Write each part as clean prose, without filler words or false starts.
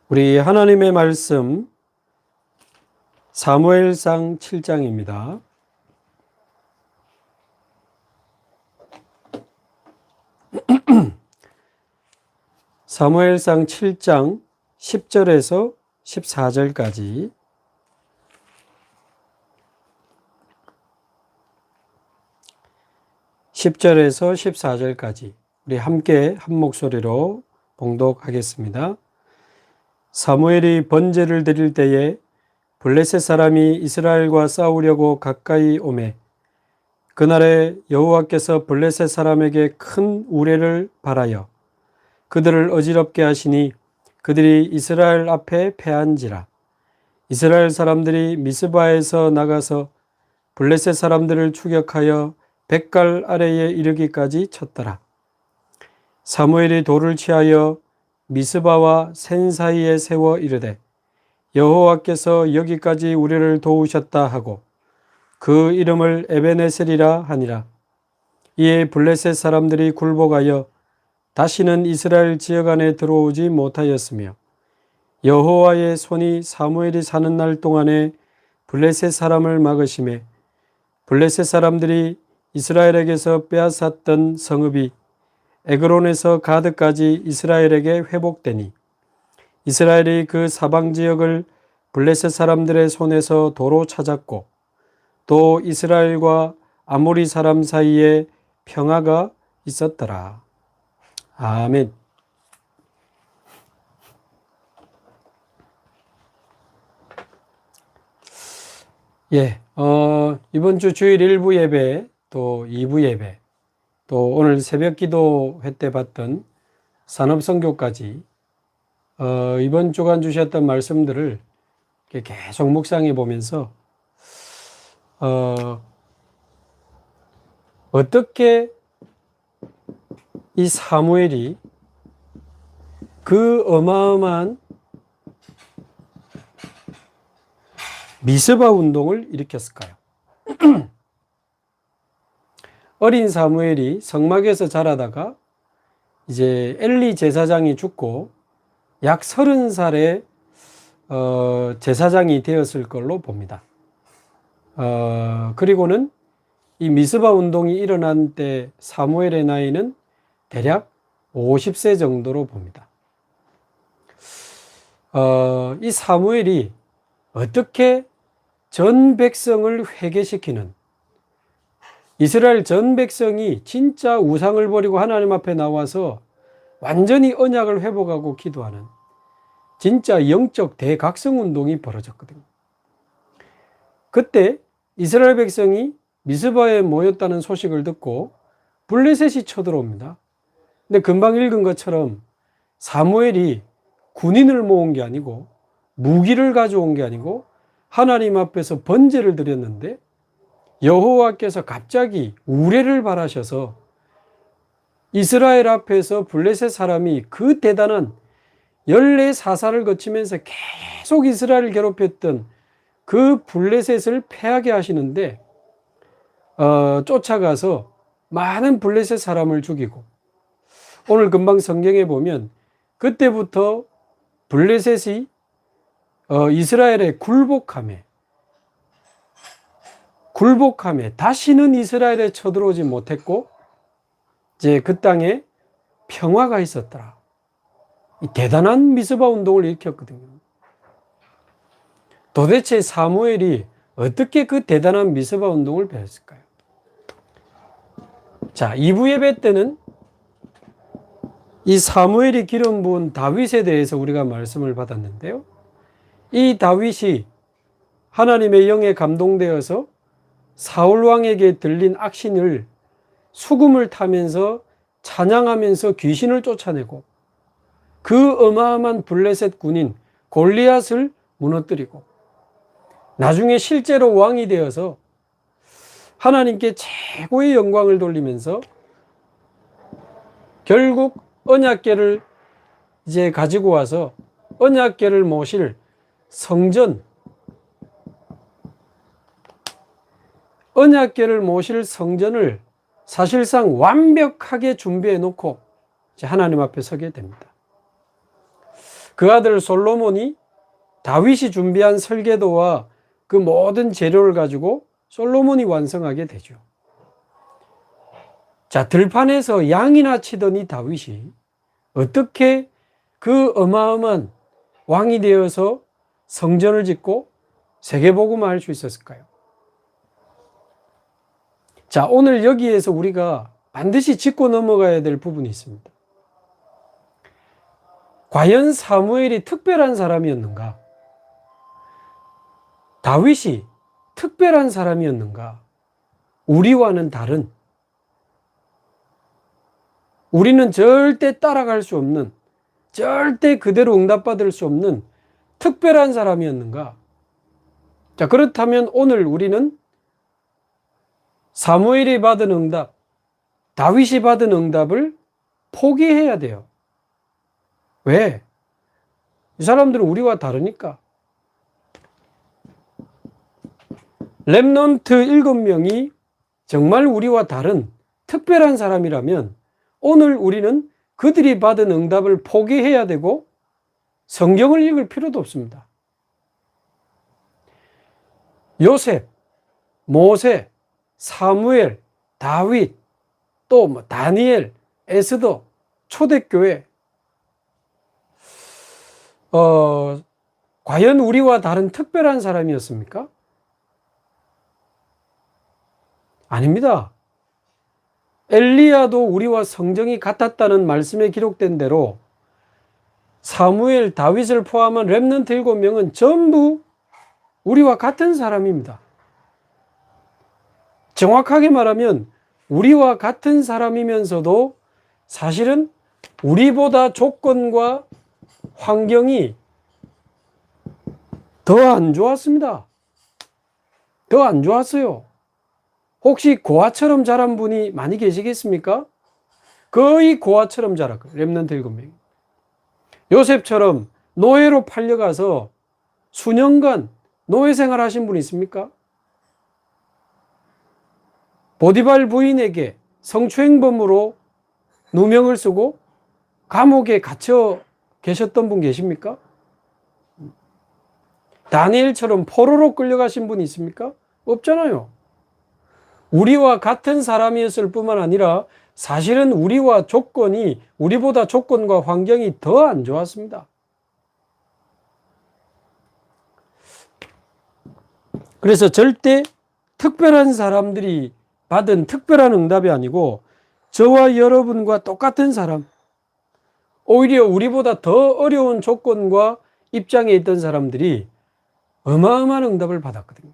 우리 하나님의 말씀 사무엘상 7장입니다. 사무엘상 7장 10절에서 14절까지 우리 함께 한 목소리로 봉독하겠습니다. 사무엘이 번제를 드릴 때에 블레셋 사람이 이스라엘과 싸우려고 가까이 오매 그날에 여호와께서 블레셋 사람에게 큰 우레를 발하여 그들을 어지럽게 하시니 그들이 이스라엘 앞에 패한지라. 이스라엘 사람들이 미스바에서 나가서 블레셋 사람들을 추격하여 벳갈 아래에 이르기까지 쳤더라. 사무엘이 돌을 취하여 미스바와 센 사이에 세워 이르되 여호와께서 여기까지 우리를 도우셨다 하고 그 이름을 에베네셀이라 하니라. 이에 블레셋 사람들이 굴복하여 다시는 이스라엘 지역 안에 들어오지 못하였으며 여호와의 손이 사무엘이 사는 날 동안에 블레셋 사람을 막으시매 블레셋 사람들이 이스라엘에게서 빼앗았던 성읍이 에그론에서 가드까지 이스라엘에게 회복되니 이스라엘이 그 사방 지역을 블레셋 사람들의 손에서 도로 찾았고 또 이스라엘과 아모리 사람 사이에 평화가 있었더라. 아멘. 이번 주 주일 1부 예배 또 2부 예배 또 오늘 새벽 기도 회 때 봤던 산업선교까지 이번 주간 주셨던 말씀들을 계속 묵상해 보면서 어떻게 이 사무엘이 그 어마어마한 미스바 운동을 일으켰을까요? 어린 사무엘이 성막에서 자라다가 이제 엘리 제사장이 죽고 약 30살에 제사장이 되었을 걸로 봅니다. 그리고는 이 미스바 운동이 일어난 때 사무엘의 나이는 대략 50세 정도로 봅니다. 이 사무엘이 어떻게 전 백성을 회개시키는, 이스라엘 전 백성이 진짜 우상을 버리고 하나님 앞에 나와서 완전히 언약을 회복하고 기도하는 진짜 영적 대각성 운동이 벌어졌거든요. 그때 이스라엘 백성이 미스바에 모였다는 소식을 듣고 블레셋이 쳐들어옵니다. 근데 금방 읽은 것처럼 사무엘이 군인을 모은 게 아니고 무기를 가져온 게 아니고 하나님 앞에서 번제를 드렸는데 여호와께서 갑자기 우레를 발하셔서 이스라엘 앞에서 블레셋 사람이 그 대단한 14사사를 거치면서 계속 이스라엘을 괴롭혔던 그 블레셋을 패하게 하시는데 쫓아가서 많은 블레셋 사람을 죽이고, 오늘 금방 성경에 보면 그때부터 블레셋이 이스라엘의 굴복함에 다시는 이스라엘에 쳐들어오지 못했고 이제 그 땅에 평화가 있었더라. 이 대단한 미스바 운동을 일으켰거든요. 도대체 사무엘이 어떻게 그 대단한 미스바 운동을 배웠을까요? 자, 2부 예배 때는 이 사무엘이 기름 부은 다윗에 대해서 우리가 말씀을 받았는데요. 이 다윗이 하나님의 영에 감동되어서 사울 왕에게 들린 악신을 수금을 타면서 찬양하면서 귀신을 쫓아내고 그 어마어마한 블레셋 군인 골리앗을 무너뜨리고 나중에 실제로 왕이 되어서 하나님께 최고의 영광을 돌리면서 결국 언약궤를 이제 가지고 와서 언약궤를 모실 성전, 언약궤를 모실 성전을 사실상 완벽하게 준비해 놓고 하나님 앞에 서게 됩니다. 그 아들 솔로몬이 다윗이 준비한 설계도와 그 모든 재료를 가지고 솔로몬이 완성하게 되죠. 자, 들판에서 양이나 치던 이 다윗이 어떻게 그 어마어마한 왕이 되어서 성전을 짓고 세계복음을 할 수 있었을까요? 자, 오늘 여기에서 우리가 반드시 짚고 넘어가야 될 부분이 있습니다. 과연 사무엘이 특별한 사람이었는가? 다윗이 특별한 사람이었는가? 우리와는 다른, 우리는 절대 따라갈 수 없는, 절대 그대로 응답받을 수 없는 특별한 사람이었는가? 자, 그렇다면 오늘 우리는 사무엘이 받은 응답, 다윗이 받은 응답을 포기해야 돼요. 왜? 이 사람들은 우리와 다르니까. 렘넌트 7명이 정말 우리와 다른 특별한 사람이라면 오늘 우리는 그들이 받은 응답을 포기해야 되고 성경을 읽을 필요도 없습니다. 요셉, 모세, 사무엘, 다윗, 또 다니엘, 에스더, 초대교회, 과연 우리와 다른 특별한 사람이었습니까? 아닙니다. 엘리야도 우리와 성정이 같았다는 말씀에 기록된 대로 사무엘, 다윗을 포함한 렘넌트 7명은 전부 우리와 같은 사람입니다. 정확하게 말하면 우리와 같은 사람이면서도 사실은 우리보다 조건과 환경이 더 안 좋았습니다. 더 안 좋았어요. 혹시 고아처럼 자란 분이 많이 계시겠습니까? 거의 고아처럼 자랐고요. 렘넌트 7명. 요셉처럼 노예로 팔려가서 수년간 노예 생활하신 분이 있습니까? 보디발 부인에게 성추행범으로 누명을 쓰고 감옥에 갇혀 계셨던 분 계십니까? 다니엘처럼 포로로 끌려가신 분이 있습니까? 없잖아요. 우리와 같은 사람이었을 뿐만 아니라 사실은 우리보다 조건과 환경이 더 안 좋았습니다. 그래서 절대 특별한 사람들이 받은 특별한 응답이 아니고 저와 여러분과 똑같은 사람, 오히려 우리보다 더 어려운 조건과 입장에 있던 사람들이 어마어마한 응답을 받았거든요.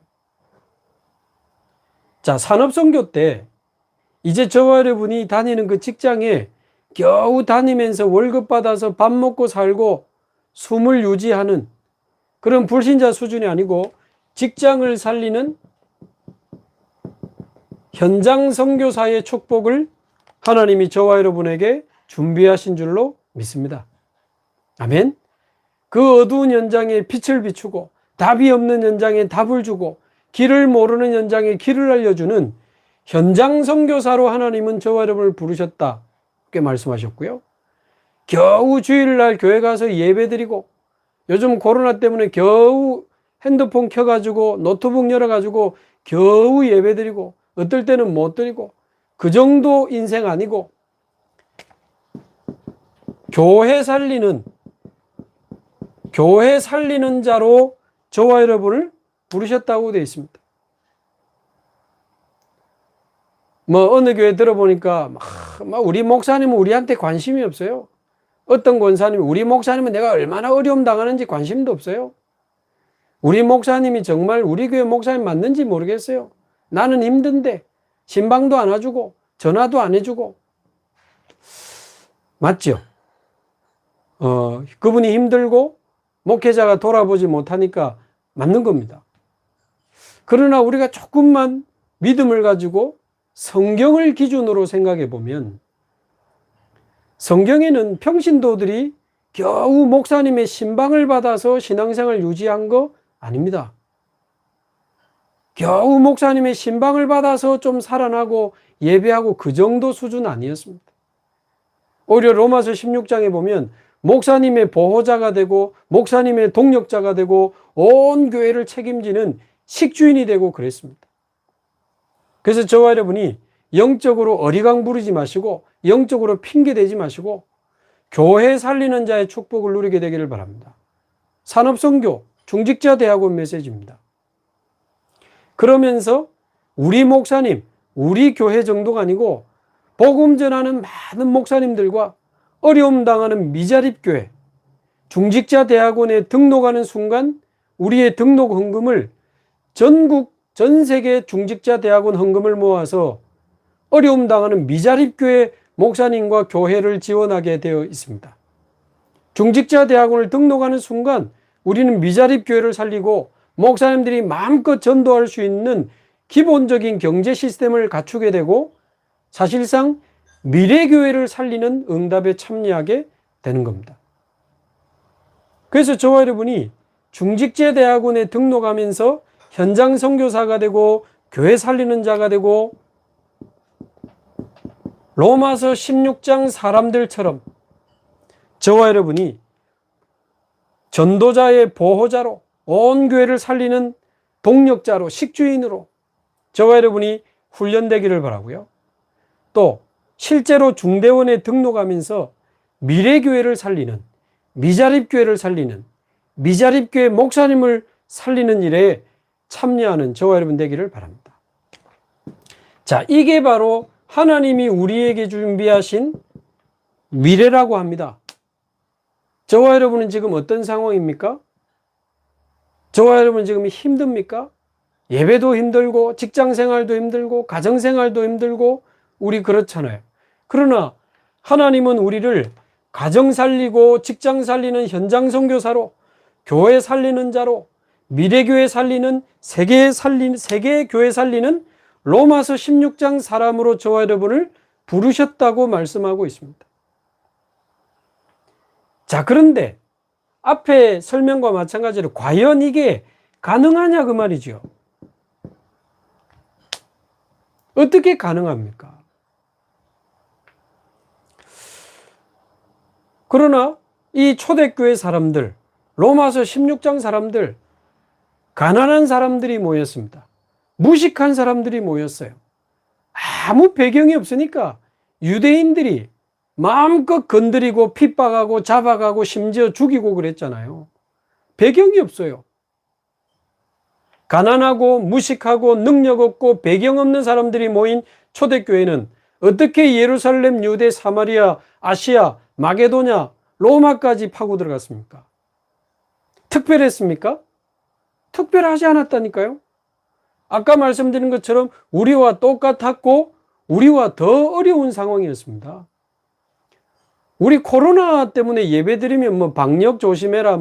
자, 산업선교 때 이제 저와 여러분이 다니는 그 직장에 겨우 다니면서 월급 받아서 밥 먹고 살고 숨을 유지하는 그런 불신자 수준이 아니고 직장을 살리는 현장 선교사의 축복을 하나님이 저와 여러분에게 준비하신 줄로 믿습니다. 아멘. 그 어두운 현장에 빛을 비추고 답이 없는 현장에 답을 주고 길을 모르는 현장에 길을 알려주는 현장 선교사로 하나님은 저와 여러분을 부르셨다. 그렇게 말씀하셨고요. 겨우 주일날 교회 가서 예배드리고 요즘 코로나 때문에 겨우 핸드폰 켜가지고 노트북 열어가지고 겨우 예배드리고 어떨 때는 못 드리고 그 정도 인생 아니고 교회 살리는 자로 저와 여러분을 부르셨다고 되어 있습니다. 어느 교회 들어보니까 우리 목사님은 우리한테 관심이 없어요. 어떤 권사님이 우리 목사님은 내가 얼마나 어려움 당하는지 관심도 없어요. 우리 목사님이 정말 우리 교회 목사님 맞는지 모르겠어요. 나는 힘든데 신방도 안 와주고 전화도 안 해주고. 맞죠? 그분이 힘들고 목회자가 돌아보지 못하니까 맞는 겁니다. 그러나 우리가 조금만 믿음을 가지고 성경을 기준으로 생각해 보면 성경에는 평신도들이 겨우 목사님의 신방을 받아서 신앙생활을 유지한 거 아닙니다. 겨우 목사님의 신방을 받아서 좀 살아나고 예배하고 그 정도 수준 아니었습니다. 오히려 로마서 16장에 보면 목사님의 보호자가 되고 목사님의 동력자가 되고 온 교회를 책임지는 식주인이 되고 그랬습니다. 그래서 저와 여러분이 영적으로 어리광 부리지 마시고 영적으로 핑계대지 마시고 교회 살리는 자의 축복을 누리게 되기를 바랍니다. 산업선교 중직자대학원 메시지입니다. 그러면서 우리 목사님, 우리 교회 정도가 아니고 복음 전하는 많은 목사님들과 어려움 당하는 미자립교회, 중직자대학원에 등록하는 순간 우리의 등록 헌금을 전국 전 세계 중직자대학원 헌금을 모아서 어려움 당하는 미자립교회 목사님과 교회를 지원하게 되어 있습니다. 중직자대학원을 등록하는 순간 우리는 미자립교회를 살리고 목사님들이 마음껏 전도할 수 있는 기본적인 경제 시스템을 갖추게 되고 사실상 미래교회를 살리는 응답에 참여하게 되는 겁니다. 그래서 저와 여러분이 중직자대학원에 등록하면서 현장 선교사가 되고 교회 살리는 자가 되고 로마서 16장 사람들처럼 저와 여러분이 전도자의 보호자로 온 교회를 살리는 동력자로 식주인으로 저와 여러분이 훈련되기를 바라고요. 또 실제로 중대원에 등록하면서 미래교회를 살리는 미자립교회를 살리는 미자립교회 목사님을 살리는 일에 참여하는 저와 여러분 되기를 바랍니다. 자, 이게 바로 하나님이 우리에게 준비하신 미래라고 합니다. 저와 여러분은 지금 어떤 상황입니까? 저와 여러분 지금 힘듭니까? 예배도 힘들고 직장생활도 힘들고 가정생활도 힘들고 우리 그렇잖아요. 그러나 하나님은 우리를 가정 살리고 직장 살리는 현장 선교사로 교회 살리는 자로 미래교회 살리는 세계 교회 살리는 로마서 16장 사람으로 저와 여러분을 부르셨다고 말씀하고 있습니다. 자, 그런데 앞에 설명과 마찬가지로 과연 이게 가능하냐 그 말이죠. 어떻게 가능합니까? 그러나 이 초대교회 사람들, 로마서 16장 사람들, 가난한 사람들이 모였습니다. 무식한 사람들이 모였어요. 아무 배경이 없으니까 유대인들이 마음껏 건드리고 핍박하고 잡아가고 심지어 죽이고 그랬잖아요. 배경이 없어요. 가난하고 무식하고 능력 없고 배경 없는 사람들이 모인 초대교회는 어떻게 예루살렘, 유대, 사마리아, 아시아, 마게도냐, 로마까지 파고 들어갔습니까? 특별했습니까? 특별하지 않았다니까요. 아까 말씀드린 것처럼 우리와 똑같았고 우리와 더 어려운 상황이었습니다. 우리 코로나 때문에 예배드리면 뭐 방역 조심해라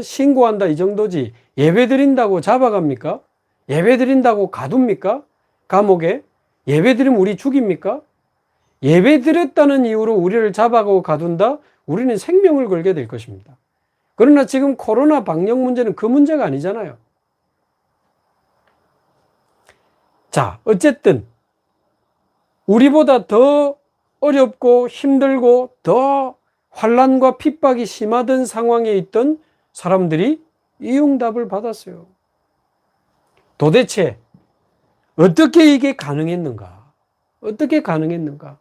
신고한다 이 정도지 예배드린다고 잡아갑니까? 예배드린다고 가둡니까? 감옥에? 예배드리면 우리 죽입니까? 예배드렸다는 이유로 우리를 잡아가고 가둔다? 우리는 생명을 걸게 될 것입니다. 그러나 지금 코로나 방역 문제는 그 문제가 아니잖아요. 자, 어쨌든 우리보다 더 어렵고 힘들고 더 환난과 핍박이 심하던 상황에 있던 사람들이 이 응답을 받았어요. 도대체 어떻게 이게 가능했는가? 어떻게 가능했는가?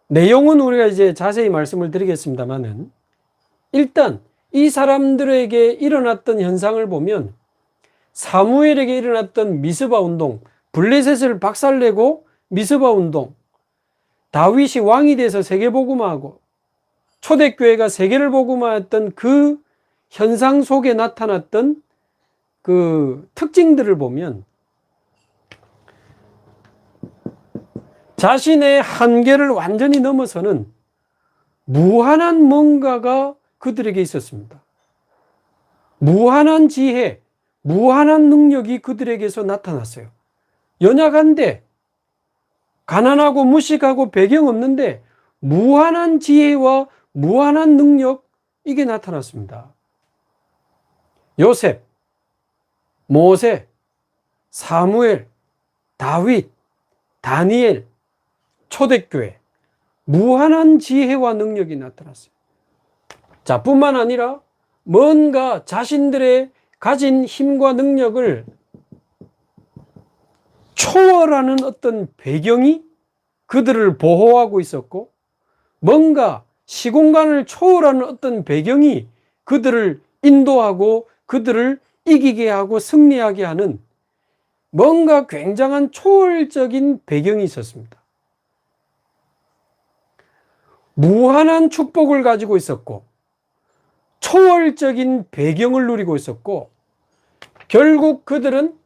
내용은 우리가 이제 자세히 말씀을 드리겠습니다만은 일단 이 사람들에게 일어났던 현상을 보면 사무엘에게 일어났던 미스바 운동, 블레셋을 박살내고 미스바 운동, 다윗이 왕이 돼서 세계복음화하고 초대교회가 세계를 복음화했던 그 현상 속에 나타났던 그 특징들을 보면 자신의 한계를 완전히 넘어서는 무한한 뭔가가 그들에게 있었습니다. 무한한 지혜, 무한한 능력이 그들에게서 나타났어요. 연약한데, 가난하고 무식하고 배경 없는데 무한한 지혜와 무한한 능력, 이게 나타났습니다. 요셉, 모세, 사무엘, 다윗, 다니엘, 초대교회 무한한 지혜와 능력이 나타났어요. 자, 뿐만 아니라 뭔가 자신들의 가진 힘과 능력을 초월하는 어떤 배경이 그들을 보호하고 있었고, 뭔가 시공간을 초월하는 어떤 배경이 그들을 인도하고 그들을 이기게 하고 승리하게 하는 뭔가 굉장한 초월적인 배경이 있었습니다. 무한한 축복을 가지고 있었고 초월적인 배경을 누리고 있었고, 결국 그들은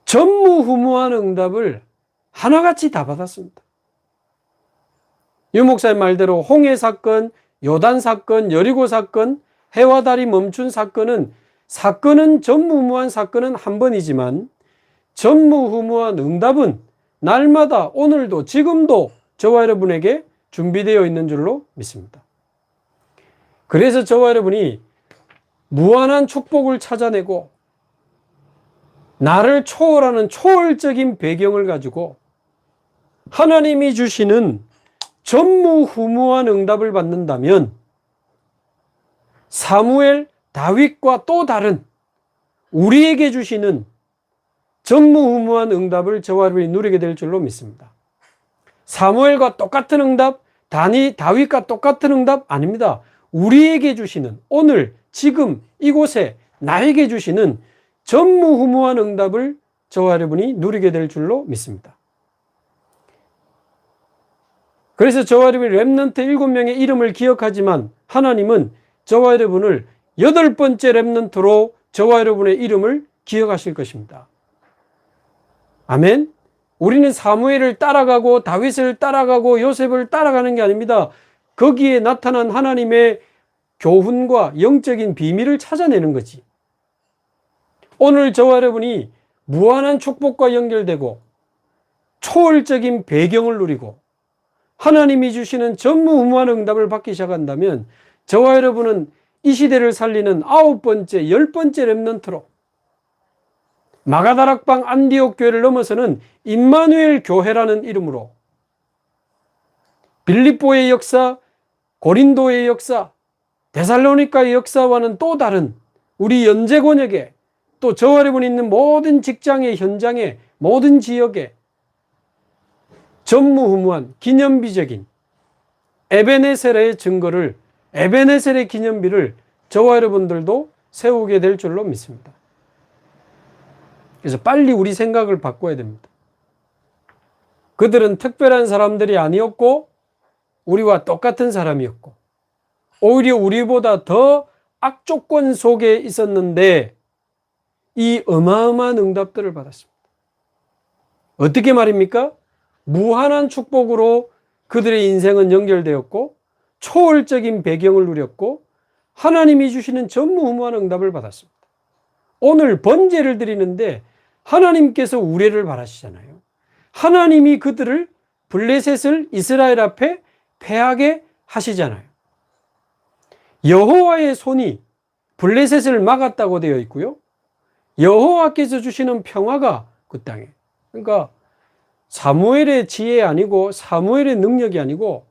전무후무한 응답을 하나같이 다 받았습니다. 유 목사의 말대로 홍해 사건, 요단 사건, 여리고 사건, 해와 달이 멈춘 사건은 전무후무한 사건은 한 번이지만 전무후무한 응답은 날마다 오늘도 지금도 저와 여러분에게 준비되어 있는 줄로 믿습니다. 그래서 저와 여러분이 무한한 축복을 찾아내고 나를 초월하는 초월적인 배경을 가지고 하나님이 주시는 전무후무한 응답을 받는다면 사무엘, 다윗과 또 다른 우리에게 주시는 전무후무한 응답을 저와 여러분이 누리게 될 줄로 믿습니다. 사무엘과 똑같은 응답, 다윗과 똑같은 응답 아닙니다. 우리에게 주시는, 오늘 지금 이곳에 나에게 주시는 전무후무한 응답을 저와 여러분이 누리게 될 줄로 믿습니다. 그래서 저와 여러분이 렘넌트 7명의 이름을 기억하지만 하나님은 저와 여러분을 8번째 렘넌트로 저와 여러분의 이름을 기억하실 것입니다. 아멘. 우리는 사무엘을 따라가고 다윗을 따라가고 요셉을 따라가는 게 아닙니다. 거기에 나타난 하나님의 교훈과 영적인 비밀을 찾아내는 거지. 오늘 저와 여러분이 무한한 축복과 연결되고 초월적인 배경을 누리고 하나님이 주시는 전무후무한 응답을 받기 시작한다면 저와 여러분은 이 시대를 살리는 9번째, 10번째 렘넌트로 마가다락방 안디옥 교회를 넘어서는 임마누엘 교회라는 이름으로 빌립보의 역사, 고린도의 역사, 데살로니가의 역사와는 또 다른 우리 연제권역에 또 저와 여러분이 있는 모든 직장의 현장에 모든 지역에 전무후무한 기념비적인 에베네셀의 증거를, 에베네셀의 기념비를 저와 여러분들도 세우게 될 줄로 믿습니다. 그래서 빨리 우리 생각을 바꿔야 됩니다. 그들은 특별한 사람들이 아니었고 우리와 똑같은 사람이었고 오히려 우리보다 더 악조건 속에 있었는데 이 어마어마한 응답들을 받았습니다. 어떻게 말입니까? 무한한 축복으로 그들의 인생은 연결되었고 초월적인 배경을 누렸고 하나님이 주시는 전무후무한 응답을 받았습니다. 오늘 번제를 드리는데 하나님께서 우레를 바라시잖아요. 하나님이 그들을 블레셋을 이스라엘 앞에 패하게 하시잖아요. 여호와의 손이 블레셋을 막았다고 되어 있고요. 여호와께서 주시는 평화가 그 땅에, 그러니까 사무엘의 지혜 아니고 사무엘의 능력이 아니고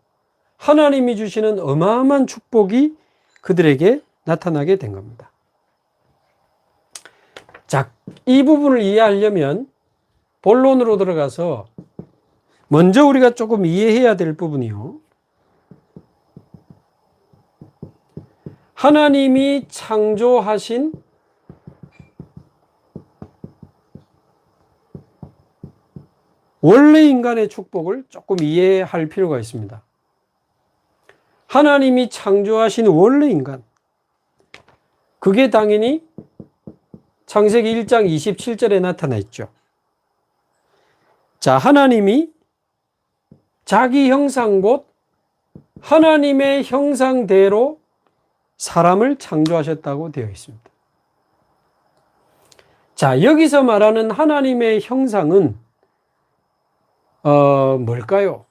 하나님이 주시는 어마어마한 축복이 그들에게 나타나게 된 겁니다. 자, 이 부분을 이해하려면 본론으로 들어가서 먼저 우리가 조금 이해해야 될 부분이요. 하나님이 창조하신 원래 인간의 축복을 조금 이해할 필요가 있습니다. 하나님이 창조하신 원래 인간, 그게 당연히 창세기 1장 27절에 나타나 있죠. 자, 하나님이 자기 형상 곧 하나님의 형상대로 사람을 창조하셨다고 되어 있습니다. 자, 여기서 말하는 하나님의 형상은 뭘까요?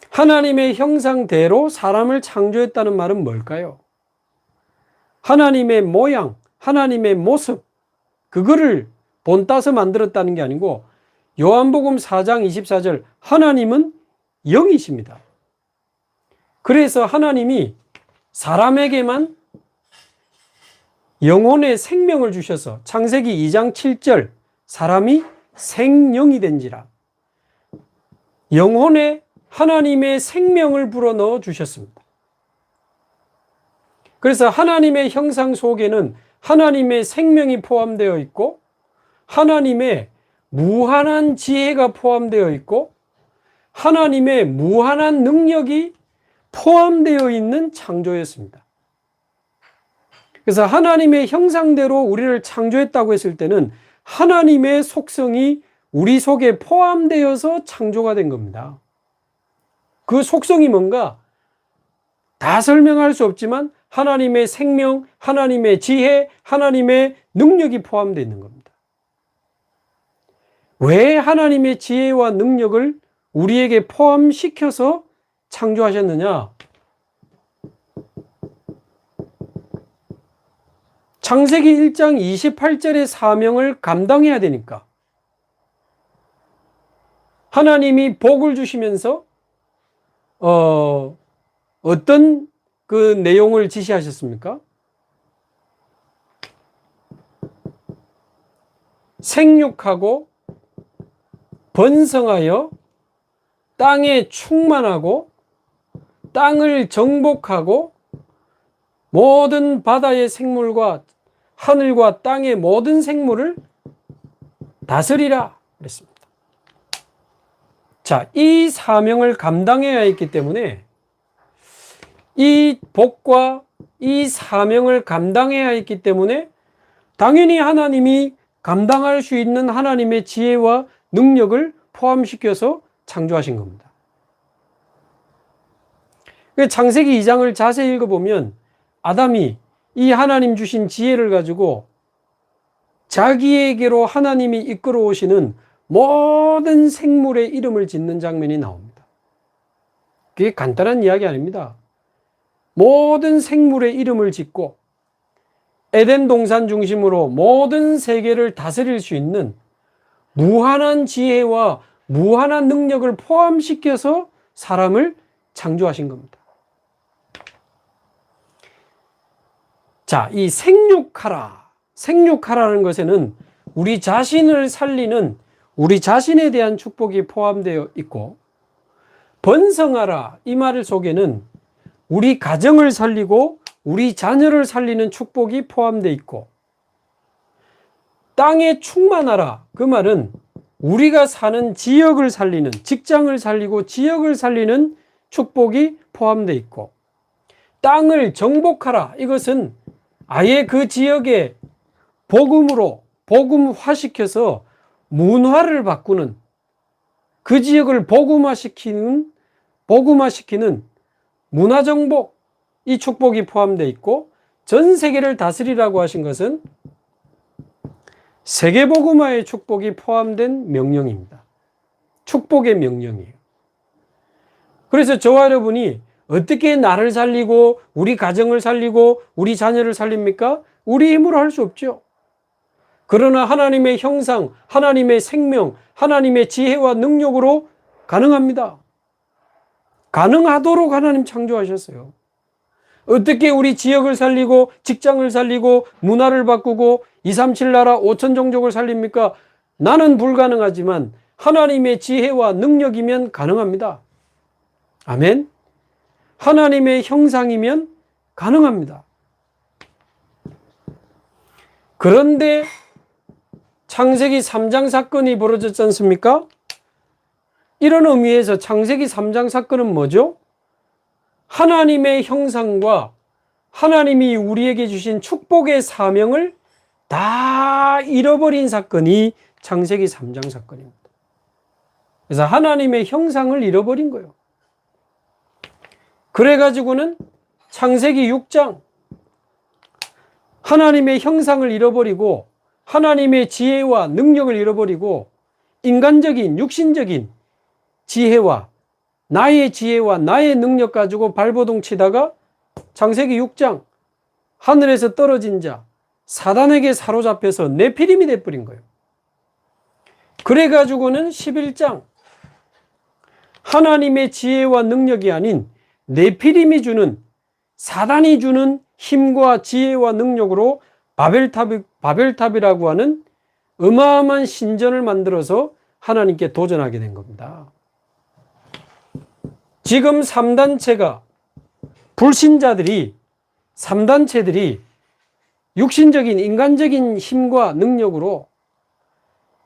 하나님의 형상대로 사람을 창조했다는 말은 뭘까요? 하나님의 모양, 하나님의 모습, 그거를 본따서 만들었다는 게 아니고 요한복음 4장 24절 하나님은 영이십니다. 그래서 하나님이 사람에게만 영혼의 생명을 주셔서 창세기 2장 7절 사람이 생령이 된지라 영혼에 하나님의 생명을 불어넣어 주셨습니다. 그래서 하나님의 형상 속에는 하나님의 생명이 포함되어 있고 하나님의 무한한 지혜가 포함되어 있고 하나님의 무한한 능력이 포함되어 있는 창조였습니다. 그래서 하나님의 형상대로 우리를 창조했다고 했을 때는 하나님의 속성이 우리 속에 포함되어서 창조가 된 겁니다. 그 속성이 뭔가 다 설명할 수 없지만 하나님의 생명, 하나님의 지혜, 하나님의 능력이 포함되어 있는 겁니다. 왜 하나님의 지혜와 능력을 우리에게 포함시켜서 창조하셨느냐? 창세기 1장 28절의 사명을 감당해야 되니까. 하나님이 복을 주시면서 어떤 그 내용을 지시하셨습니까? 생육하고 번성하여 땅에 충만하고 땅을 정복하고 모든 바다의 생물과 하늘과 땅의 모든 생물을 다스리라 그랬습니다. 자, 이 사명을 감당해야 했기 때문에 이 복과 이 사명을 감당해야 했기 때문에 당연히 하나님이 감당할 수 있는 하나님의 지혜와 능력을 포함시켜서 창조하신 겁니다. 창세기 2장을 자세히 읽어보면 아담이 이 하나님 주신 지혜를 가지고 자기에게로 하나님이 이끌어 오시는 모든 생물의 이름을 짓는 장면이 나옵니다. 그게 간단한 이야기 아닙니다. 모든 생물의 이름을 짓고 에덴 동산 중심으로 모든 세계를 다스릴 수 있는 무한한 지혜와 무한한 능력을 포함시켜서 사람을 창조하신 겁니다. 자, 이 생육하라는 것에는 우리 자신을 살리는 우리 자신에 대한 축복이 포함되어 있고, 번성하라 이 말 속에는 우리 가정을 살리고 우리 자녀를 살리는 축복이 포함되어 있고, 땅에 충만하라 그 말은 우리가 사는 지역을 살리는, 직장을 살리고 지역을 살리는 축복이 포함되어 있고, 땅을 정복하라 이것은 아예 그 지역의 복음으로 복음화시켜서 문화를 바꾸는, 그 지역을 복음화시키는 문화정복, 이 축복이 포함되어 있고, 전 세계를 다스리라고 하신 것은 세계복음화의 축복이 포함된 명령입니다. 축복의 명령이에요. 그래서 저와 여러분이 어떻게 나를 살리고 우리 가정을 살리고 우리 자녀를 살립니까? 우리 힘으로 할 수 없죠. 그러나 하나님의 형상, 하나님의 생명, 하나님의 지혜와 능력으로 가능합니다. 가능하도록 하나님 창조하셨어요. 어떻게 우리 지역을 살리고 직장을 살리고 문화를 바꾸고 237 나라 5천 종족을 살립니까? 나는 불가능하지만 하나님의 지혜와 능력이면 가능합니다. 아멘. 하나님의 형상이면 가능합니다. 그런데 창세기 3장 사건이 벌어졌지 않습니까? 이런 의미에서 창세기 3장 사건은 뭐죠? 하나님의 형상과 하나님이 우리에게 주신 축복의 사명을 다 잃어버린 사건이 창세기 3장 사건입니다. 그래서 하나님의 형상을 잃어버린 거예요. 그래가지고는 창세기 6장 하나님의 형상을 잃어버리고 하나님의 지혜와 능력을 잃어버리고 인간적인 육신적인 지혜와 나의 지혜와 나의 능력 가지고 발버둥 치다가 창세기 6장 하늘에서 떨어진 자, 사단에게 사로잡혀서 네피림이 돼버린 거예요. 그래가지고는 11장 하나님의 지혜와 능력이 아닌 네피림이 주는, 사단이 주는 힘과 지혜와 능력으로 바벨탑이라고 하는 어마어마한 신전을 만들어서 하나님께 도전하게 된 겁니다. 지금 3단체가, 불신자들이, 3단체들이 육신적인 인간적인 힘과 능력으로,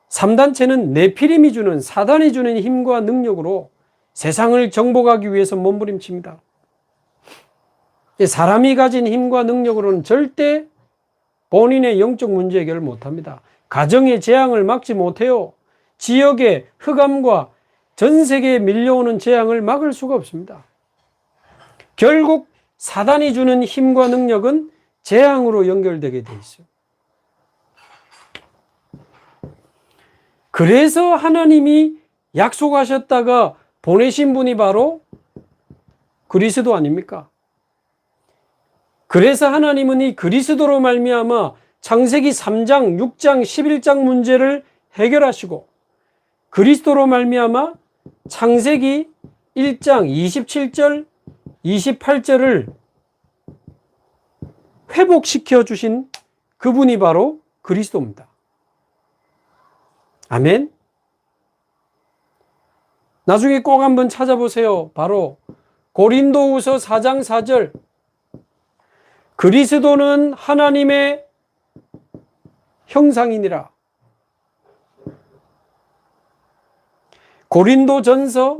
3단체는 네피림이 주는, 사단이 주는 힘과 능력으로 세상을 정복하기 위해서 몸부림칩니다. 사람이 가진 힘과 능력으로는 절대 본인의 영적 문제 해결을 못합니다. 가정의 재앙을 막지 못해요. 지역의 흑암과 전 세계에 밀려오는 재앙을 막을 수가 없습니다. 결국 사단이 주는 힘과 능력은 재앙으로 연결되게 돼 있어요. 그래서 하나님이 약속하셨다가 보내신 분이 바로 그리스도 아닙니까? 그래서 하나님은 이 그리스도로 말미암아 창세기 3장, 6장, 11장 문제를 해결하시고, 그리스도로 말미암아 창세기 1장 27절, 28절을 회복시켜 주신 그분이 바로 그리스도입니다. 아멘. 나중에 꼭 한번 찾아보세요. 바로 고린도후서 4장 4절. 그리스도는 하나님의 형상이니라. 고린도전서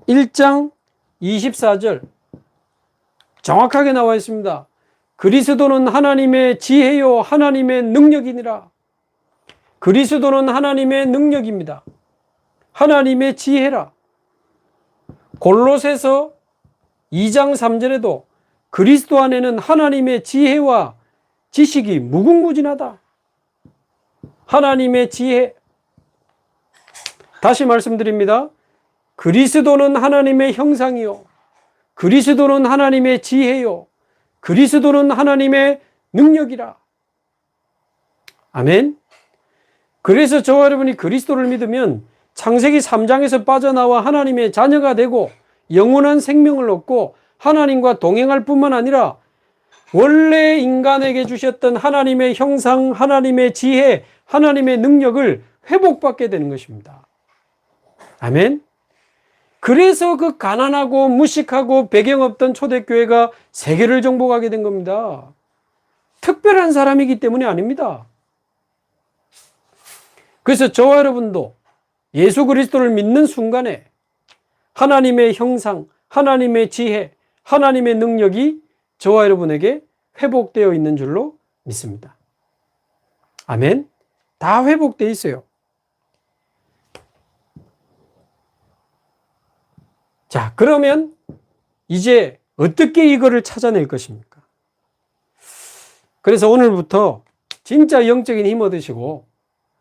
1장 24절. 정확하게 나와 있습니다. 그리스도는 하나님의 지혜요 하나님의 능력이니라. 그리스도는 하나님의 능력입니다. 하나님의 지혜라. 골로새서 2장 3절에도 그리스도 안에는 하나님의 지혜와 지식이 무궁무진하다. 하나님의 지혜. 다시 말씀드립니다. 그리스도는 하나님의 형상이요, 그리스도는 하나님의 지혜요, 그리스도는 하나님의 능력이라. 아멘. 그래서 저와 여러분이 그리스도를 믿으면 창세기 3장에서 빠져나와 하나님의 자녀가 되고 영원한 생명을 얻고 하나님과 동행할 뿐만 아니라 원래 인간에게 주셨던 하나님의 형상, 하나님의 지혜, 하나님의 능력을 회복받게 되는 것입니다. 아멘. 그래서 그 가난하고 무식하고 배경 없던 초대교회가 세계를 정복하게 된 겁니다. 특별한 사람이기 때문이 아닙니다. 그래서 저와 여러분도 예수 그리스도를 믿는 순간에 하나님의 형상, 하나님의 지혜, 하나님의 능력이 저와 여러분에게 회복되어 있는 줄로 믿습니다. 아멘. 다 회복되어 있어요. 자, 그러면 이제 어떻게 이거를 찾아낼 것입니까? 그래서 오늘부터 진짜 영적인 힘 얻으시고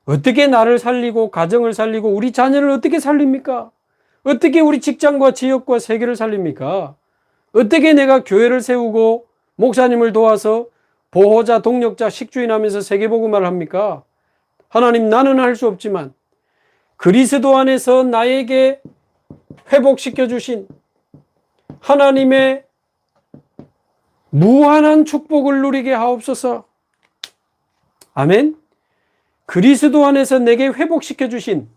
어떻게 나를 살리고 가정을 살리고 우리 자녀를 어떻게 살립니까? 어떻게 우리 직장과 지역과 세계를 살립니까? 어떻게 내가 교회를 세우고 목사님을 도와서 보호자, 동력자, 식주인 하면서 세계복음화를 합니까? 하나님, 나는 할 수 없지만 그리스도 안에서 나에게 회복시켜 주신 하나님의 무한한 축복을 누리게 하옵소서. 아멘. 그리스도 안에서 내게 회복시켜 주신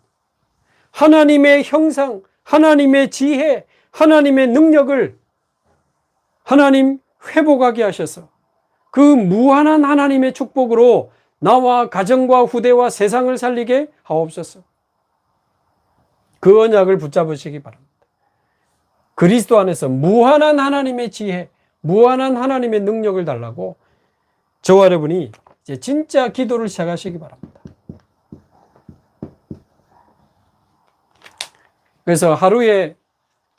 하나님의 형상, 하나님의 지혜, 하나님의 능력을 하나님 회복하게 하셔서 그 무한한 하나님의 축복으로 나와 가정과 후대와 세상을 살리게 하옵소서. 그 언약을 붙잡으시기 바랍니다. 그리스도 안에서 무한한 하나님의 지혜, 무한한 하나님의 능력을 달라고 저와 여러분이 이제 진짜 기도를 시작하시기 바랍니다. 그래서 하루에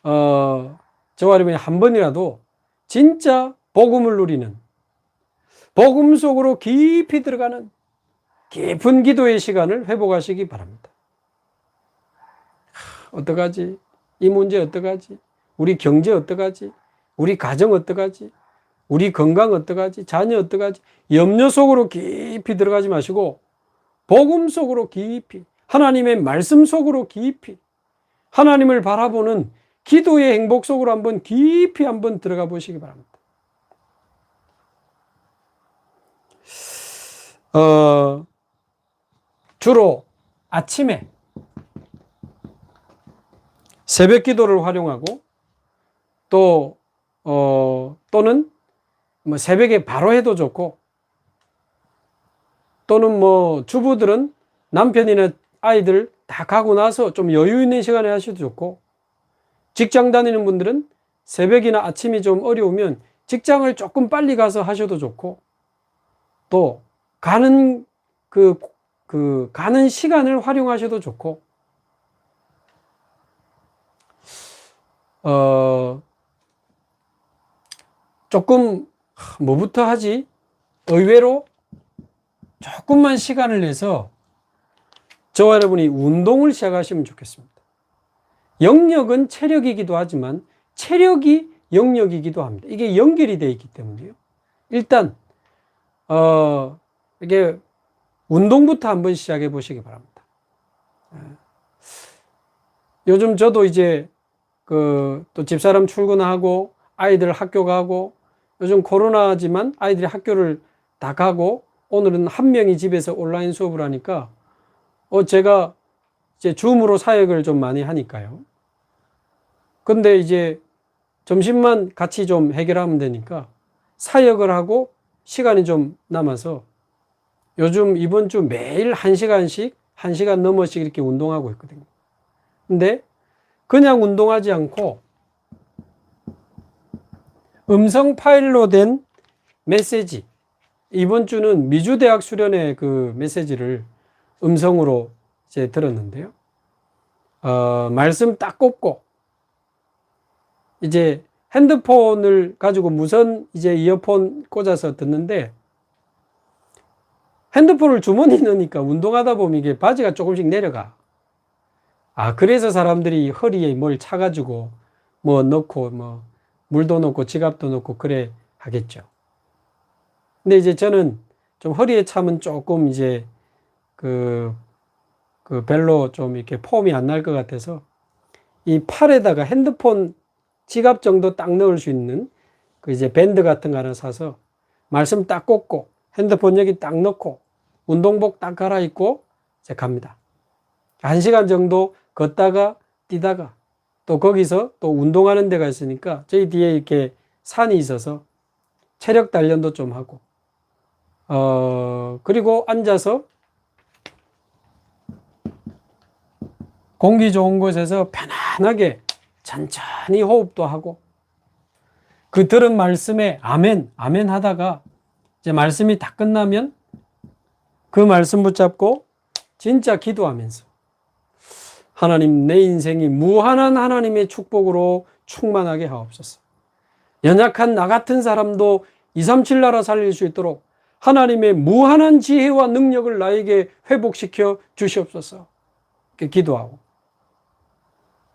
저와 여러분이 한 번이라도 진짜 복음을 누리는, 복음 속으로 깊이 들어가는 깊은 기도의 시간을 회복하시기 바랍니다. 어떡하지? 이 문제 어떡하지? 우리 경제 어떡하지? 우리 가정 어떡하지? 우리 건강 어떡하지? 자녀 어떡하지? 염려 속으로 깊이 들어가지 마시고 복음 속으로 깊이, 하나님의 말씀 속으로 깊이, 하나님을 바라보는 기도의 행복 속으로 한번 깊이 한번 들어가 보시기 바랍니다. 주로 아침에 새벽 기도를 활용하고 또는 뭐 새벽에 바로 해도 좋고, 또는 뭐 주부들은 남편이나 아이들 다 가고 나서 좀 여유 있는 시간에 하셔도 좋고, 직장 다니는 분들은 새벽이나 아침이 좀 어려우면 직장을 조금 빨리 가서 하셔도 좋고, 또 가는 가는 시간을 활용하셔도 좋고, 조금 뭐부터 하지? 의외로 조금만 시간을 내서 저와 여러분이 운동을 시작하시면 좋겠습니다. 영역은 체력이기도 하지만 체력이 영역이기도 합니다. 이게 연결이 되어 있기 때문에요. 일단 이게 운동부터 한번 시작해 보시기 바랍니다. 요즘 저도 이제 또 집사람 출근하고 아이들 학교 가고, 요즘 코로나지만 아이들이 학교를 다 가고, 오늘은 한 명이 집에서 온라인 수업을 하니까 제가 이제 줌으로 사역을 좀 많이 하니까요. 근데 이제 점심만 같이 좀 해결하면 되니까 사역을 하고 시간이 좀 남아서 요즘 이번 주 매일 1시간씩, 1시간 넘어씩 이렇게 운동하고 있거든요. 근데 그냥 운동하지 않고 음성 파일로 된 메시지, 이번 주는 미주대학 수련회 그 메시지를 음성으로 이제 들었는데요. 말씀 딱 꼽고, 이제 핸드폰을 가지고 무선 이제 이어폰 꽂아서 듣는데, 핸드폰을 주머니에 넣으니까 운동하다 보면 이게 바지가 조금씩 내려가. 그래서 사람들이 허리에 뭘 차가지고 뭐 넣고 뭐 물도 넣고 지갑도 넣고 그래 하겠죠. 근데 이제 저는 좀 허리에 차면 조금 이제 별로 좀 이렇게 폼이 안 날 것 같아서 이 팔에다가 핸드폰 지갑 정도 딱 넣을 수 있는 이제 밴드 같은 거 하나 사서 말씀 딱 꽂고 핸드폰 여기 딱 넣고 운동복 딱 갈아입고 이제 갑니다. 1시간 정도 걷다가 뛰다가 또 거기서 또 운동하는 데가 있으니까 저희 뒤에 이렇게 산이 있어서 체력 단련도 좀 하고, 그리고 앉아서 공기 좋은 곳에서 편안하게 천천히 호흡도 하고, 그 들은 말씀에 아멘, 아멘 하다가 이제 말씀이 다 끝나면 그 말씀 붙잡고 진짜 기도하면서 하나님, 내 인생이 무한한 하나님의 축복으로 충만하게 하옵소서. 연약한 나 같은 사람도 237 나라 살릴 수 있도록 하나님의 무한한 지혜와 능력을 나에게 회복시켜 주시옵소서. 이렇게 기도하고.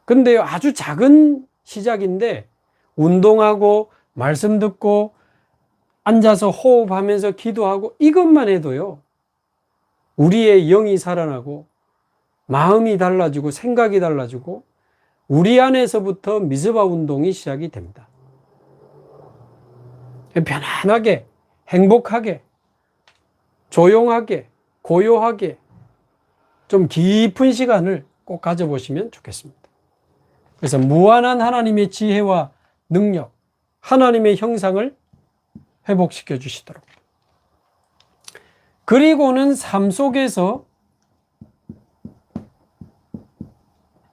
근데 아주 작은 시작인데 운동하고 말씀 듣고 앉아서 호흡하면서 기도하고 이것만 해도요, 우리의 영이 살아나고 마음이 달라지고 생각이 달라지고 우리 안에서부터 미즈바 운동이 시작이 됩니다. 편안하게, 행복하게, 조용하게, 고요하게 좀 깊은 시간을 꼭 가져보시면 좋겠습니다. 그래서 무한한 하나님의 지혜와 능력, 하나님의 형상을 회복시켜 주시도록. 그리고는 삶 속에서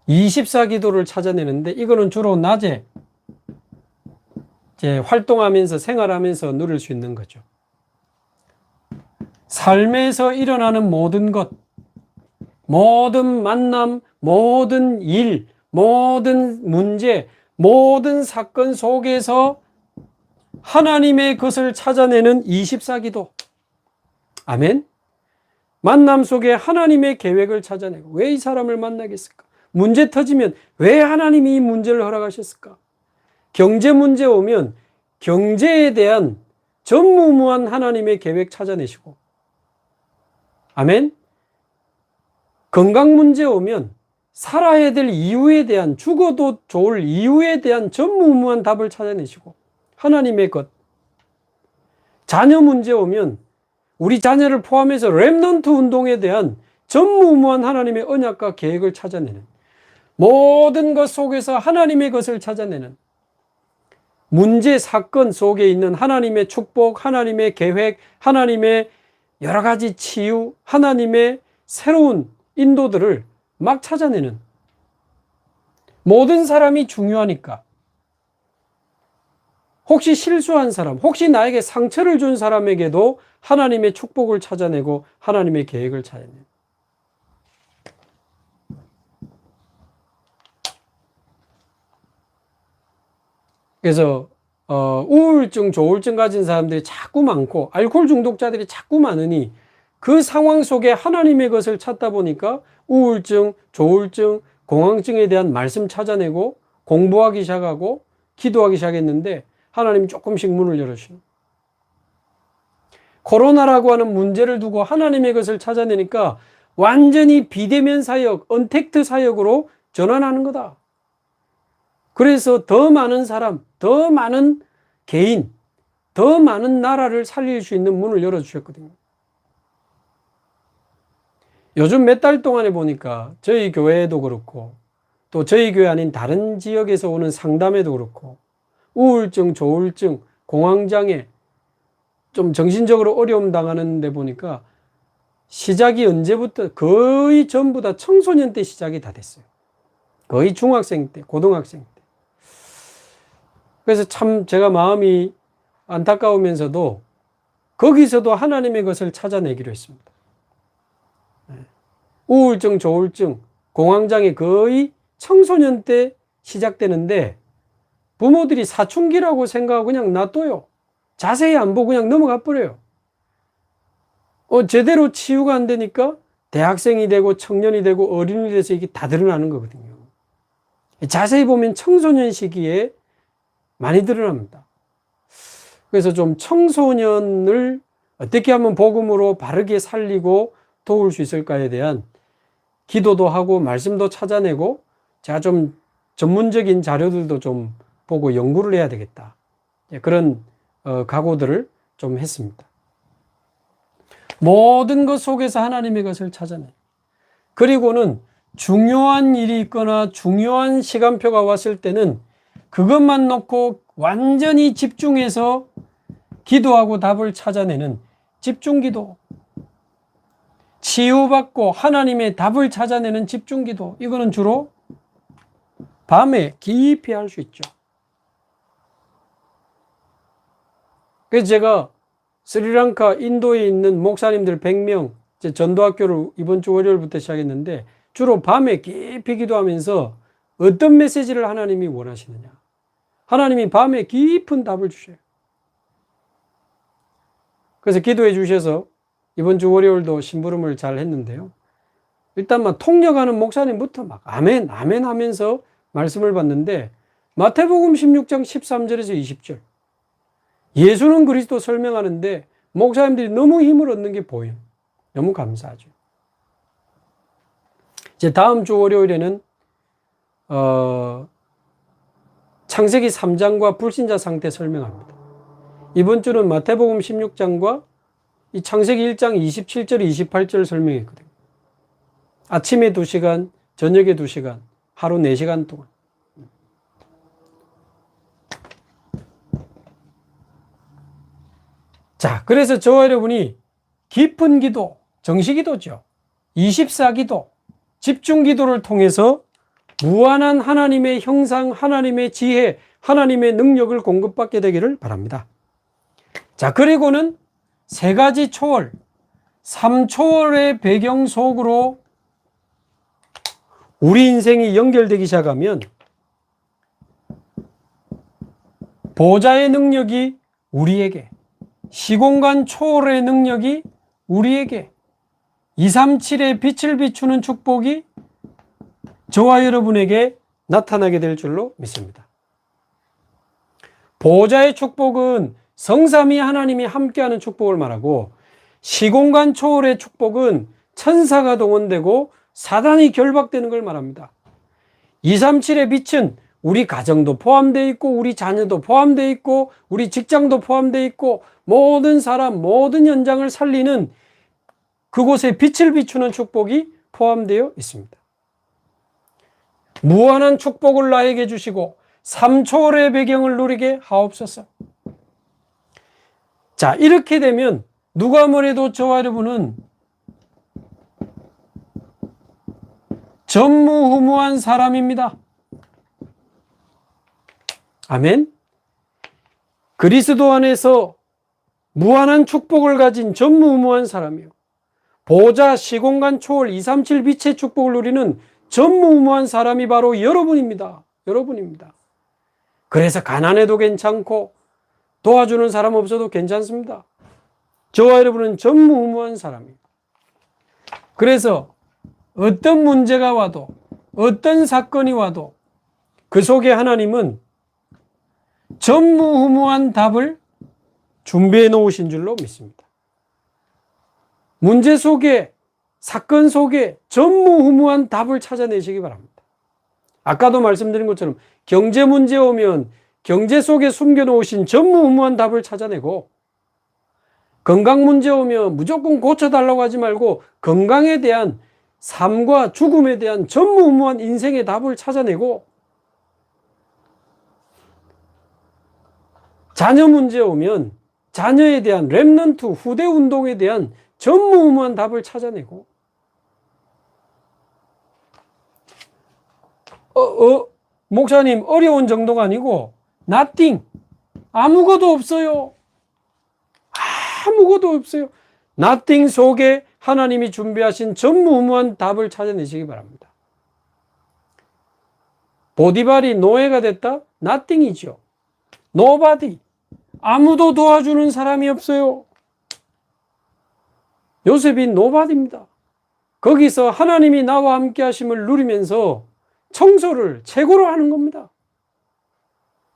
24기도를 찾아내는데, 이거는 주로 낮에 이제 활동하면서 생활하면서 누릴 수 있는 거죠. 삶에서 일어나는 모든 것, 모든 만남, 모든 일, 모든 문제, 모든 사건 속에서 하나님의 것을 찾아내는 24기도. 아멘. 만남 속에 하나님의 계획을 찾아내고, 왜 이 사람을 만나겠을까? 문제 터지면 왜 하나님이 이 문제를 허락하셨을까? 경제 문제 오면 경제에 대한 전무후무한 하나님의 계획 찾아내시고, 아멘. 건강 문제 오면 살아야 될 이유에 대한, 죽어도 좋을 이유에 대한 전무후무한 답을 찾아내시고, 하나님의 것. 자녀 문제 오면 우리 자녀를 포함해서 렘넌트 운동에 대한 전무후무한 하나님의 언약과 계획을 찾아내는, 모든 것 속에서 하나님의 것을 찾아내는, 문제, 사건 속에 있는 하나님의 축복, 하나님의 계획, 하나님의 여러 가지 치유, 하나님의 새로운 인도들을 막 찾아내는, 모든 사람이 중요하니까. 혹시 실수한 사람, 혹시 나에게 상처를 준 사람에게도 하나님의 축복을 찾아내고 하나님의 계획을 찾아내는. 그래서 우울증, 조울증 가진 사람들이 자꾸 많고 알코올 중독자들이 자꾸 많으니 그 상황 속에 하나님의 것을 찾다 보니까 우울증, 조울증, 공황증에 대한 말씀 찾아내고 공부하기 시작하고 기도하기 시작했는데 하나님이 조금씩 문을 열어주시는. 코로나라고 하는 문제를 두고 하나님의 것을 찾아내니까 완전히 비대면 사역, 언택트 사역으로 전환하는 거다. 그래서 더 많은 사람, 더 많은 개인, 더 많은 나라를 살릴 수 있는 문을 열어주셨거든요. 요즘 몇 달 동안에 보니까 저희 교회도 그렇고 또 저희 교회 아닌 다른 지역에서 오는 상담에도 그렇고 우울증, 조울증, 공황장애, 좀 정신적으로 어려움 당하는 데 보니까 시작이 언제부터 거의 전부 다 청소년 때 시작이 다 됐어요. 거의 중학생 때, 고등학생 때. 그래서 참 제가 마음이 안타까우면서도 거기서도 하나님의 것을 찾아내기로 했습니다. 우울증, 조울증, 공황장애 거의 청소년 때 시작되는데 부모들이 사춘기라고 생각하고 그냥 놔둬요. 자세히 안 보고 그냥 넘어가 버려요. 제대로 치유가 안 되니까 대학생이 되고 청년이 되고 어린이 돼서 이게 다 드러나는 거거든요. 자세히 보면 청소년 시기에 많이 드러납니다. 그래서 좀 청소년을 어떻게 하면 복음으로 바르게 살리고 도울 수 있을까에 대한 기도도 하고 말씀도 찾아내고 제가 좀 전문적인 자료들도 좀 보고 연구를 해야 되겠다. 그런 각오들을 좀 했습니다. 모든 것 속에서 하나님의 것을 찾아내. 그리고는 중요한 일이 있거나 중요한 시간표가 왔을 때는 그것만 놓고 완전히 집중해서 기도하고 답을 찾아내는 집중기도. 치유받고 하나님의 답을 찾아내는 집중기도. 이거는 주로 밤에 깊이 할 수 있죠. 그래서 제가 스리랑카, 인도에 있는 목사님들 100명 전도학교를 이번 주 월요일부터 시작했는데 주로 밤에 깊이 기도하면서 어떤 메시지를 하나님이 원하시느냐. 하나님이 밤에 깊은 답을 주셔요. 그래서 기도해 주셔서 이번 주 월요일도 심부름을 잘 했는데요. 일단 막 통역하는 목사님부터 막 아멘, 아멘 하면서 말씀을 받는데 마태복음 16장 13절에서 20절. 예수는 그리스도 설명하는데 목사님들이 너무 힘을 얻는 게 보여요. 너무 감사하죠. 이제 다음 주 월요일에는 창세기 3장과 불신자 상태 설명합니다. 이번 주는 마태복음 16장과 이 창세기 1장 27절, 28절 설명했거든요. 아침에 2시간, 저녁에 2시간, 하루 4시간 동안. 자, 그래서 저와 여러분이 깊은 기도, 정시기도죠. 24기도, 집중기도를 통해서 무한한 하나님의 형상, 하나님의 지혜, 하나님의 능력을 공급받게 되기를 바랍니다. 자, 그리고는 3가지 초월, 3초월의 배경 속으로 우리 인생이 연결되기 시작하면 보좌의 능력이 우리에게, 시공간 초월의 능력이 우리에게, 237의 빛을 비추는 축복이 저와 여러분에게 나타나게 될 줄로 믿습니다. 보좌의 축복은 성삼위 하나님이 함께하는 축복을 말하고, 시공간 초월의 축복은 천사가 동원되고 사단이 결박되는 걸 말합니다. 237의 빛은 우리 가정도 포함되어 있고, 우리 자녀도 포함되어 있고, 우리 직장도 포함되어 있고, 모든 사람, 모든 현장을 살리는 그곳에 빛을 비추는 축복이 포함되어 있습니다. 무한한 축복을 나에게 주시고 삼초월의 배경을 누리게 하옵소서. 자, 이렇게 되면 누가 뭐래도 저와 여러분은 전무후무한 사람입니다. 아멘. 그리스도 안에서 무한한 축복을 가진 전무후무한 사람이요, 보좌, 시공간, 초월, 237 빛의 축복을 누리는 전무후무한 사람이 바로 여러분입니다. 여러분입니다. 그래서 가난해도 괜찮고 도와주는 사람 없어도 괜찮습니다. 저와 여러분은 전무후무한 사람이에요. 그래서 어떤 문제가 와도, 어떤 사건이 와도 그 속에 하나님은 전무후무한 답을 준비해 놓으신 줄로 믿습니다. 문제 속에, 사건 속에 전무후무한 답을 찾아내시기 바랍니다. 아까도 말씀드린 것처럼 경제 문제 오면 경제 속에 숨겨놓으신 전무후무한 답을 찾아내고, 건강 문제 오면 무조건 고쳐달라고 하지 말고 건강에 대한, 삶과 죽음에 대한 전무후무한 인생의 답을 찾아내고, 자녀 문제 오면 자녀에 대한 렘넌트 후대 운동에 대한 전무후무한 답을 찾아내고, 목사님 어려운 정도가 아니고 nothing, 아무것도 없어요. 아무것도 없어요. nothing 속에 하나님이 준비하신 전무후무한 답을 찾아내시기 바랍니다. 보디발이 노예가 됐다? nothing이죠. nobody, 아무도 도와주는 사람이 없어요. 요셉이 nobody입니다. 거기서 하나님이 나와 함께 하심을 누리면서 청소를 최고로 하는 겁니다.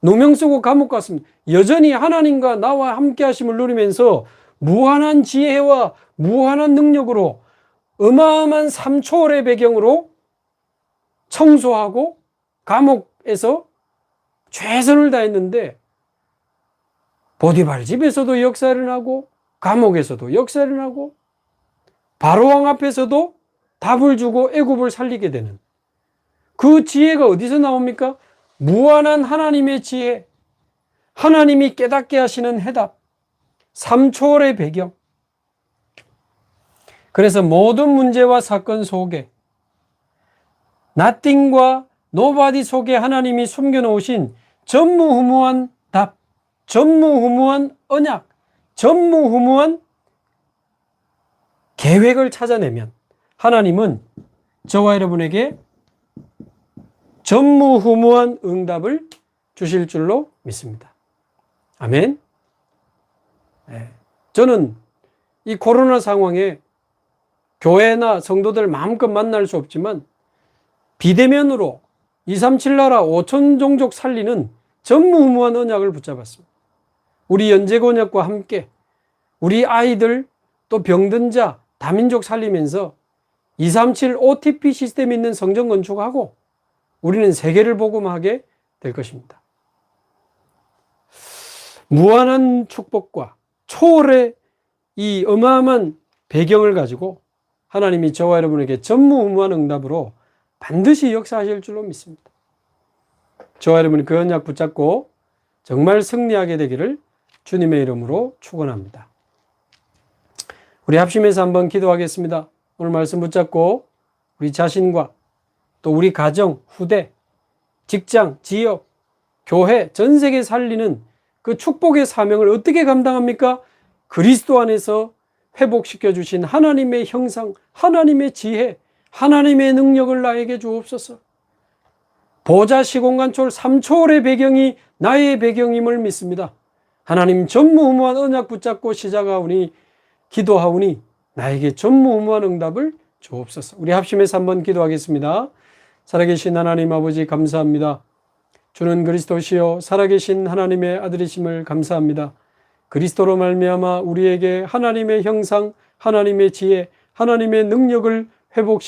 누명 쓰고 감옥 갔습니다. 여전히 하나님과 나와 함께 하심을 누리면서 무한한 지혜와 무한한 능력으로 어마어마한 삼초월의 배경으로 청소하고 감옥에서 최선을 다했는데, 보디발 집에서도 역사를 일어나고 감옥에서도 역사를 일어나고 바로왕 앞에서도 답을 주고 애굽을 살리게 되는 그 지혜가 어디서 나옵니까? 무한한 하나님의 지혜, 하나님이 깨닫게 하시는 해답, 삼초월의 배경. 그래서 모든 문제와 사건 속에, nothing과 nobody 속에 하나님이 숨겨놓으신 전무후무한 답, 전무후무한 언약, 전무후무한 계획을 찾아내면 하나님은 저와 여러분에게 전무후무한 응답을 주실 줄로 믿습니다. 아멘. 네. 저는 이 코로나 상황에 교회나 성도들 마음껏 만날 수 없지만 비대면으로 237 나라 5천 종족 살리는 전무후무한 언약을 붙잡았습니다. 우리 연재곤역과 함께 우리 아이들, 또 병든 자, 다민족 살리면서 237 OTP 시스템 있는 성전 건축하고 우리는 세계를 복음하게 될 것입니다. 무한한 축복과 초월의 이 어마어마한 배경을 가지고 하나님이 저와 여러분에게 전무후무한 응답으로 반드시 역사하실 줄로 믿습니다. 저와 여러분이 그 언약 붙잡고 정말 승리하게 되기를 주님의 이름으로 축원합니다. 우리 합심해서 한번 기도하겠습니다. 오늘 말씀 붙잡고 우리 자신과 또 우리 가정, 후대, 직장, 지역, 교회, 전 세계 살리는 그 축복의 사명을 어떻게 감당합니까? 그리스도 안에서 회복시켜 주신 하나님의 형상, 하나님의 지혜, 하나님의 능력을 나에게 주옵소서. 보좌 시공간 초월 3초월의 배경이 나의 배경임을 믿습니다. 하나님 전무후무한 언약 붙잡고 시작하오니 기도하오니 나에게 전무후무한 응답을 주옵소서. 우리 합심해서 한번 기도하겠습니다. 살아계신 하나님 아버지 감사합니다. 주는 그리스도시요 살아계신 하나님의 아들이심을 감사합니다. 그리스도로 말미암아 우리에게 하나님의 형상, 하나님의 지혜, 하나님의 능력을 회복시키시고